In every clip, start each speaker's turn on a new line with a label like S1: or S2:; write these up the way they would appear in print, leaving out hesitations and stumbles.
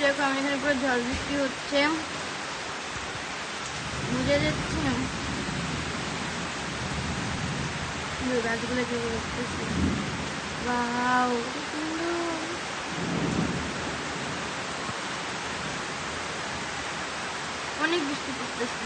S1: দেখো আমি এখানে পুরো ঝড় বৃষ্টি হচ্ছে, বুঝে যাচ্ছে গাছগুলো কি করতেছে। ওয়াও অনেক বৃষ্টি পড়তেছে।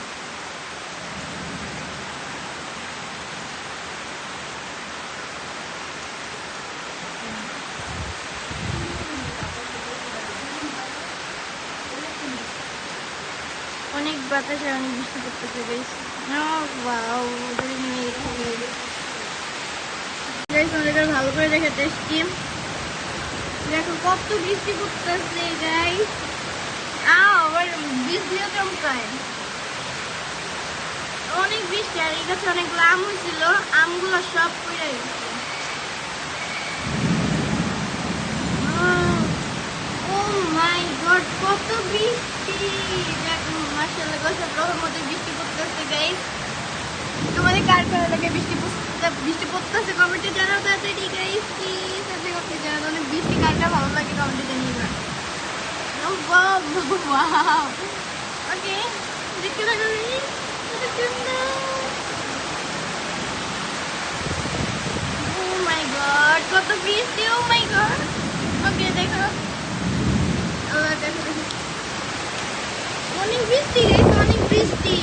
S1: অনেক বাতাস আর অনেক বৃষ্টি পড়তেছে গাইস। ওয়াও ওদের নিয়ে গাইস আমাদের ভালো করে দেখাতে এসছি। দেখো কত বৃষ্টি পড়তেছে গাইস। আবার বৃষ্টিও চমকায়, অনেক বৃষ্টি। আর এই গাছে অনেকগুলো আম হয়েছিল, আমগুলো সব পড়ে গেছে। ও মাই গড কত বৃষ্টি। দেখো মাশাআল্লাহ গাছের রহমতে বৃষ্টি পড়তেছে গাইস। তোমাদের কার ভালো লাগে বৃষ্টি পড়তেছে কমেন্টে জানাও তাড়াতাড়ি গাইস প্লিজ। তাড়াতাড়ি কমেন্টে জানাও অনেক বৃষ্টি কারটা ভালো লাগে কমেন্টে জানিয়ে। ওয়াও ওকে দেখতে থাকো কত সুন্দর। ও মাই গড কত বৃষ্টি। ও মাই গড ওকে দেখো দেখো দেখো অনেক বৃষ্টি গাইস, অনেক বৃষ্টি।